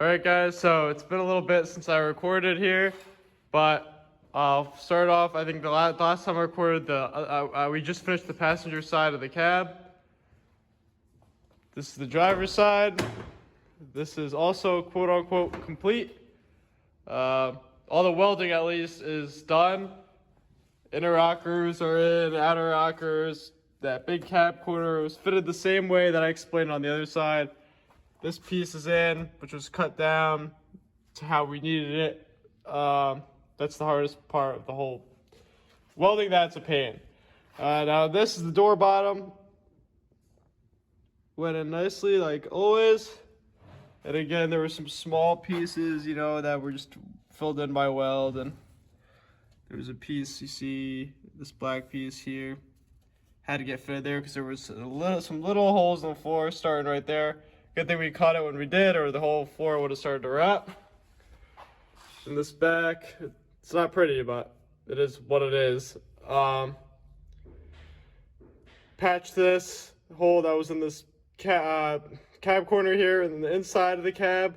Alright guys, so it's been a little bit since I recorded here, but I'll start off. I think the last time I recorded, we just finished the passenger side of the cab. This is the driver's side. This is also quote-unquote complete. All the welding at least is done. Inner rockers are in, outer rockers. That big cab corner was fitted the same way that I explained on the other side. This piece is in, which was cut down to how we needed it. That's the hardest part of the whole welding. That's a pain. Now this is the door bottom. Went in nicely like always. And again, there were some small pieces, you know, that were just filled in by weld. And there was a piece, you see this black piece here. Had to get fitted there because there was some little holes in the floor starting right there. Good thing we caught it when we did, or the whole floor would have started to rot. In this back, it's not pretty, but it is what it is. Patch this hole that was in this cab corner here and the inside of the cab,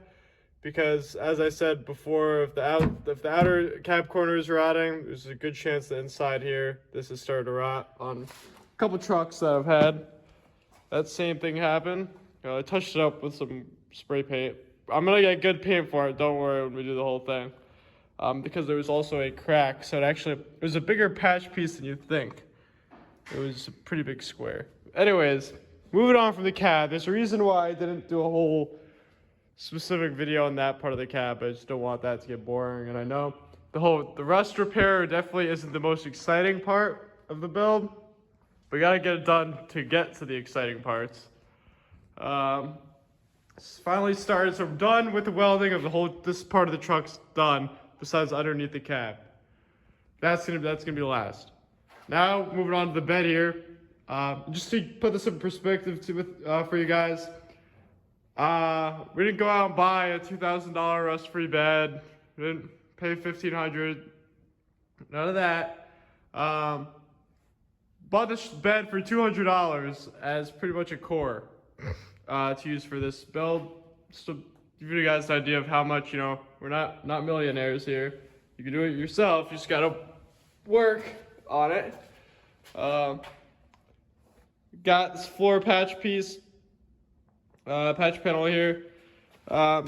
because as I said before, if the outer cab corner is rotting, there's a good chance the inside here, this is starting to rot on a couple trucks that I've had. That same thing happened. I touched it up with some spray paint. I'm gonna get good paint for it, don't worry, when we do the whole thing. Because there was also a crack, so it was a bigger patch piece than you'd think. It was a pretty big square. Anyways, moving on from the cab, there's a reason why I didn't do a whole specific video on that part of the cab. I just don't want that to get boring, and I know the rust repair definitely isn't the most exciting part of the build. We gotta get it done to get to the exciting parts. Finally started, so I'm done with the welding of this part of the truck's done, besides underneath the cab. That's gonna be last. Now, moving on to the bed here. Just to put this in perspective for you guys, we didn't go out and buy a $2,000 rust-free bed. We didn't pay $1,500. None of that. Bought this bed for $200 as pretty much a core to use for this build. Just to give you guys an idea of how much, you know, we're not millionaires here. You can do it yourself, you just gotta work on it. Got this floor patch piece, patch panel here.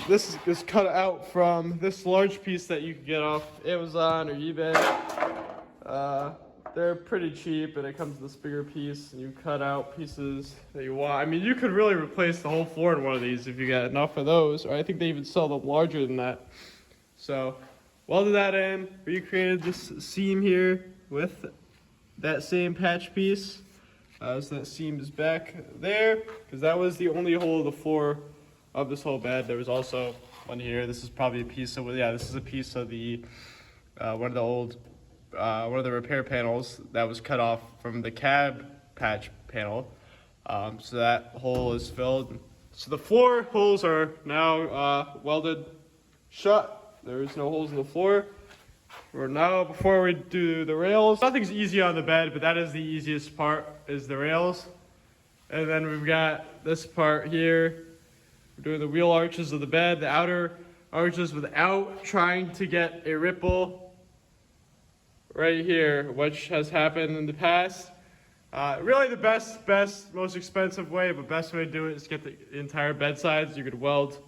This is cut out from this large piece that you can get off Amazon or eBay. They're pretty cheap, and it comes with this bigger piece, and you cut out pieces that you want. I mean, you could really replace the whole floor in one of these if you got enough of those, or I think they even sell them larger than that. So, welded that in, recreated this seam here with that same patch piece. So that seam is back there, because that was the only hole in the floor of this whole bed. There was also one here. This is probably a piece of, yeah, this is a piece of the, one of the repair panels that was cut off from the cab patch panel. So that hole is filled. So the floor holes are now welded shut. There is no holes in the floor. Before we do the rails, nothing's easy on the bed, but that is the easiest part, is the rails. And then we've got this part here. We're doing the wheel arches of the bed, the outer arches without trying to get a ripple right here, which has happened in the past. Really the best, most expensive way, but best way to do it is get the entire bed sides. You could weld.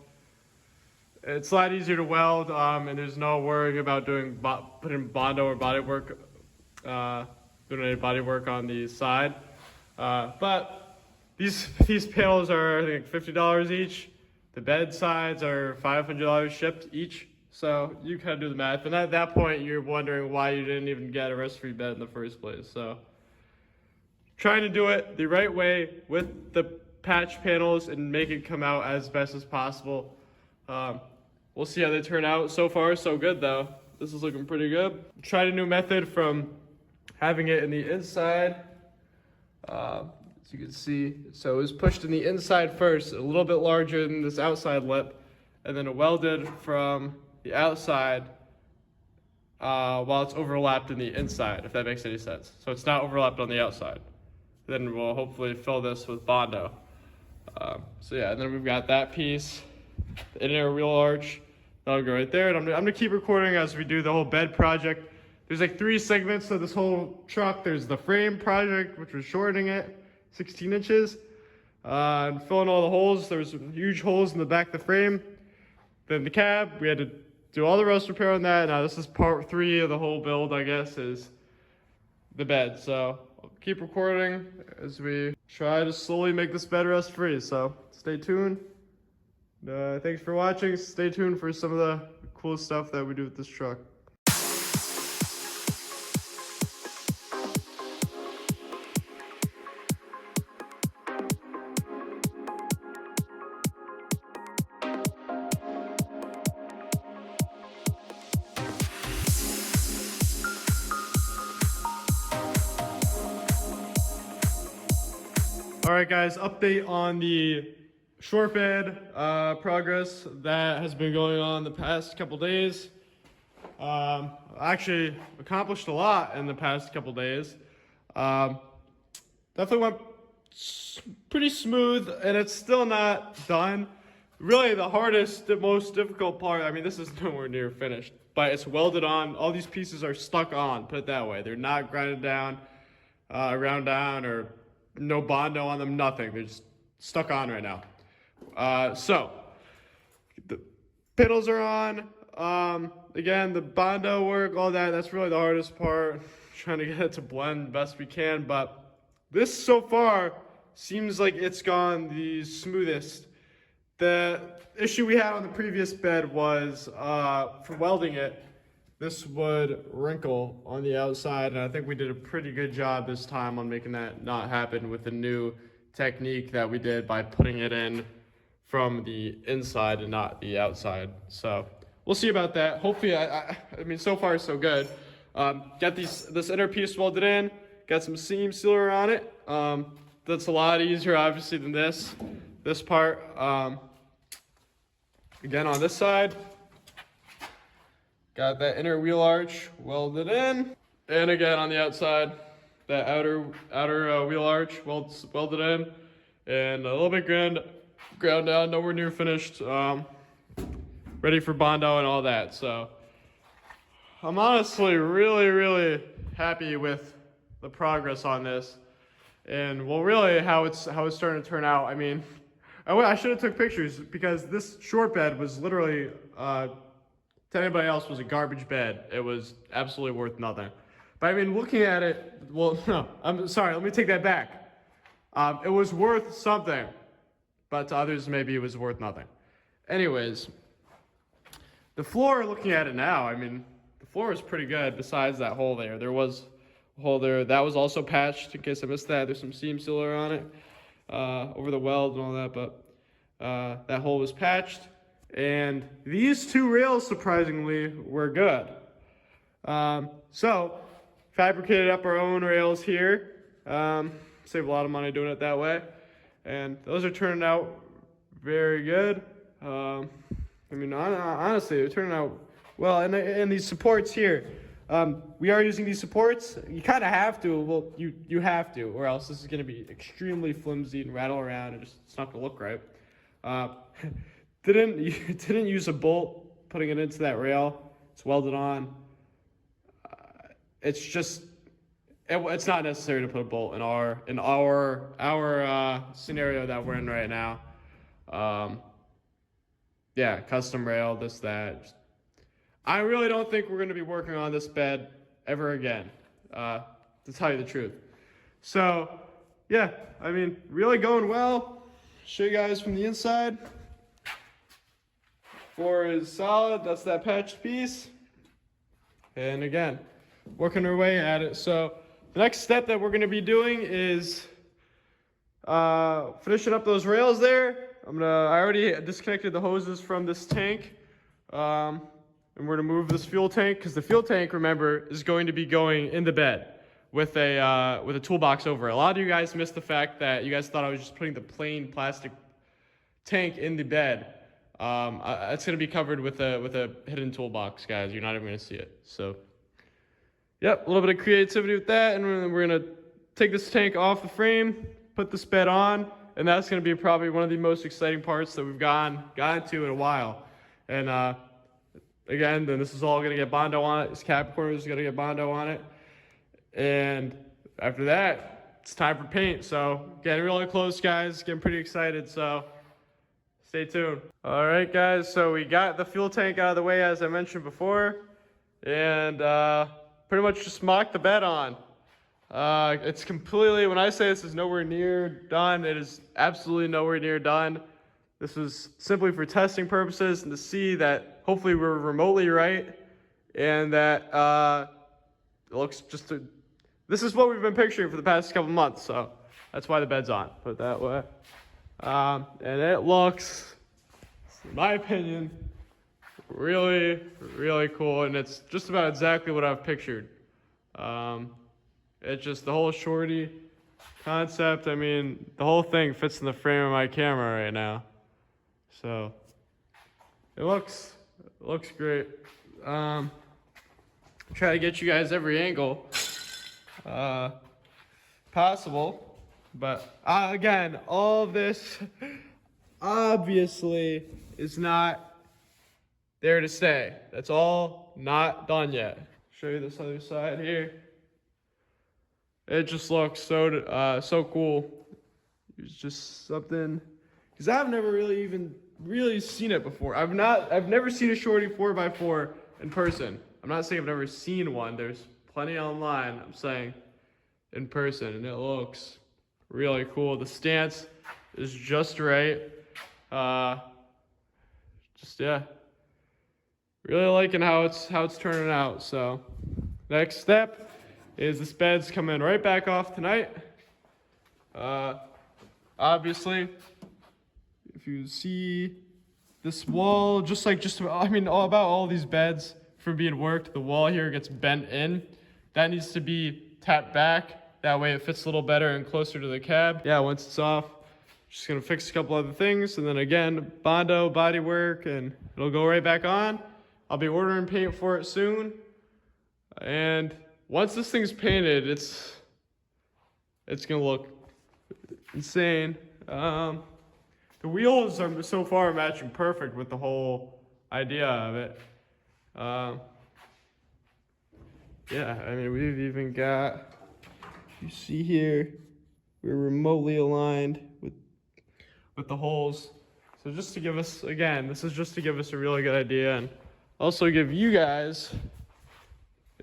It's a lot easier to weld, and there's no worrying about putting Bondo or bodywork, doing any bodywork on the side. But these panels are, I think, $50 each. The bed sides are $500 shipped each. So you kind of do the math, and at that point you're wondering why you didn't even get a rust-free bed in the first place. So trying to do it the right way with the patch panels and make it come out as best as possible. We'll see how they turn out. So far, so good though. This is looking pretty good. Tried a new method from having it in the inside. As you can see, so it was pushed in the inside first, a little bit larger than this outside lip, and then welded from the outside while it's overlapped in the inside, if that makes any sense. So it's not overlapped on the outside. Then we'll hopefully fill this with Bondo. So yeah, and then we've got that piece. the inner wheel arch. That'll go right there. And I'm gonna keep recording as we do the whole bed project. There's like 3 segments to this whole truck. There's the frame project, which was shortening it 16 inches. And filling all the holes. There was some huge holes in the back of the frame. Then the cab, we had to do all the rust repair on that. Now this is part 3 of the whole build, I guess, is the bed. So I'll keep recording as we try to slowly make this bed rust free. So stay tuned. Thanks for watching. Stay tuned for some of the cool stuff that we do with this truck. Alright guys, update on the short bed progress that has been going on the past couple days. Actually accomplished a lot in the past couple days. Definitely went pretty smooth, and it's still not done. Really the hardest, the most difficult part, I mean this is nowhere near finished, but it's welded on. All these pieces are stuck on, put it that way. They're not grinded down, ground down, or no Bondo on them, nothing. They're just stuck on right now. So the pedals are on. Again, the Bondo work, all that, that's really the hardest part. Trying to get it to blend best we can, but this so far seems like it's gone the smoothest. The issue we had on the previous bed was for welding it, this would wrinkle on the outside, and I think we did a pretty good job this time on making that not happen with the new technique that we did by putting it in from the inside and not the outside. So we'll see about that. Hopefully, I mean, so far so good. Got this inner piece welded in, got some seam sealer on it. That's a lot easier, obviously, than this part. Again, on this side, got that inner wheel arch welded in, and again on the outside, that outer wheel arch welded in, and a little bit ground down, nowhere near finished, ready for Bondo and all that. So I'm honestly really happy with the progress on this, and well, really how it's starting to turn out. I mean, I should have took pictures, because this short bed was literally to anybody else was a garbage bed. It was absolutely worth nothing. But I mean, looking at it, well, no, I'm sorry, let me take that back. It was worth something, but to others, maybe it was worth nothing. Anyways, the floor, looking at it now, I mean, the floor is pretty good besides that hole there. There was a hole there. That was also patched, in case I missed that. There's some seam sealer on it, over the weld and all that, but that hole was patched. And these 2 rails, surprisingly, were good. So, fabricated up our own rails here. Save a lot of money doing it that way. And those are turning out very good. I mean, honestly, they're turning out well. And these supports here, we are using these supports. You kind of have to. Well, you have to, or else this is going to be extremely flimsy and rattle around, and it's not going to look right. Didn't use a bolt putting it into that rail. It's welded on. It's just it's not necessary to put a bolt in our scenario that we're in right now. Yeah, custom rail, this, that. I really don't think we're going to be working on this bed ever again, to tell you the truth. So yeah, I mean, really going well. Show you guys from the inside. Floor is solid. That's that patched piece. And again, working our way at it. So the next step that we're going to be doing is finishing up those rails there. I already disconnected the hoses from this tank. And we're going to move this fuel tank, because the fuel tank, remember, is going to be going in the bed with a toolbox over it. A lot of you guys missed the fact that you guys thought I was just putting the plain plastic tank in the bed. It's going to be covered with a hidden toolbox, guys. You're not even going to see it. So, yep, a little bit of creativity with that, and we're going to take this tank off the frame, put this bed on, and that's going to be probably one of the most exciting parts that we've gotten to in a while. And again, then this is all going to get Bondo on it. This cap corner is going to get Bondo on it. And after that, it's time for paint. So getting really close, guys. Getting pretty excited. So stay tuned. All right, guys. So we got the fuel tank out of the way, as I mentioned before, and pretty much just mocked the bed on. It's completely, when I say this is nowhere near done, it is absolutely nowhere near done. This is simply for testing purposes and to see that hopefully we're remotely right, and that it looks just this is what we've been picturing for the past couple months, so that's why the bed's on, put it that way. And it looks, in my opinion, really, really cool, and it's just about exactly what I've pictured. It's just the whole shorty concept. I mean, the whole thing fits in the frame of my camera right now. So it looks great. Try to get you guys every angle possible, but again, all of this obviously is not there to stay. That's all not done yet. Show you this other side here. It just looks so cool. It's just something, because I've never really seen it before. I've never seen a shorty 4x4 in person. I'm not saying I've never seen one. There's plenty online. I'm saying in person, and it looks really cool. The stance is just right. Yeah, really liking how it's turning out. So next step is this bed's coming right back off tonight. Obviously, if you see this wall, about all these beds from being worked, the wall here gets bent in. That needs to be tapped back. That way it fits a little better and closer to the cab. Yeah, once it's off, just gonna fix a couple other things, and then again, Bondo, body work, and it'll go right back on. I'll be ordering paint for it soon. And once this thing's painted, it's gonna look insane. The wheels are so far matching perfect with the whole idea of it. Yeah, I mean, we've even got, you see here, we're remotely aligned with the holes. So just to give us, again, this is just to give us a really good idea, and also give you guys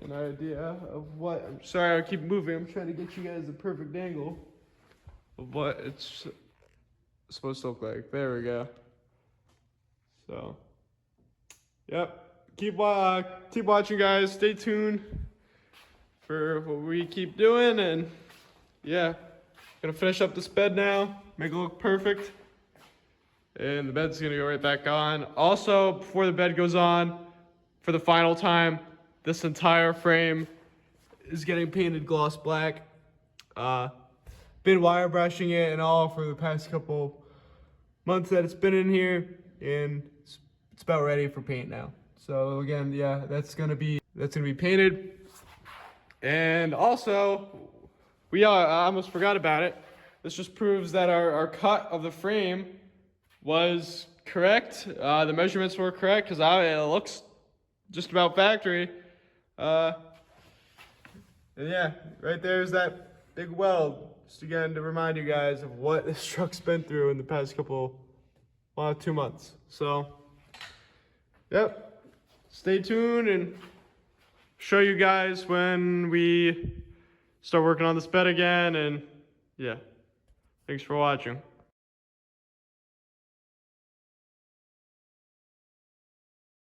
an idea of what, I'm sorry I keep moving, I'm trying to get you guys the perfect angle of what it's supposed to look like. There we go. So, yep. Keep watching, guys. Stay tuned for what we keep doing, and yeah, gonna finish up this bed now, make it look perfect, and the bed's gonna go right back on. Also, before the bed goes on, for the final time, this entire frame is getting painted gloss black. Been wire brushing it and all for the past couple months that it's been in here, and it's about ready for paint now. So again, yeah, that's gonna be painted. And also, I almost forgot about it. This just proves that our cut of the frame was correct. The measurements were correct, because it looks just about factory. And yeah, right there's that big weld. Just again to remind you guys of what this truck's been through in the past 2 months. So, yep. Stay tuned and show you guys when we start working on this bed again. And yeah, thanks for watching.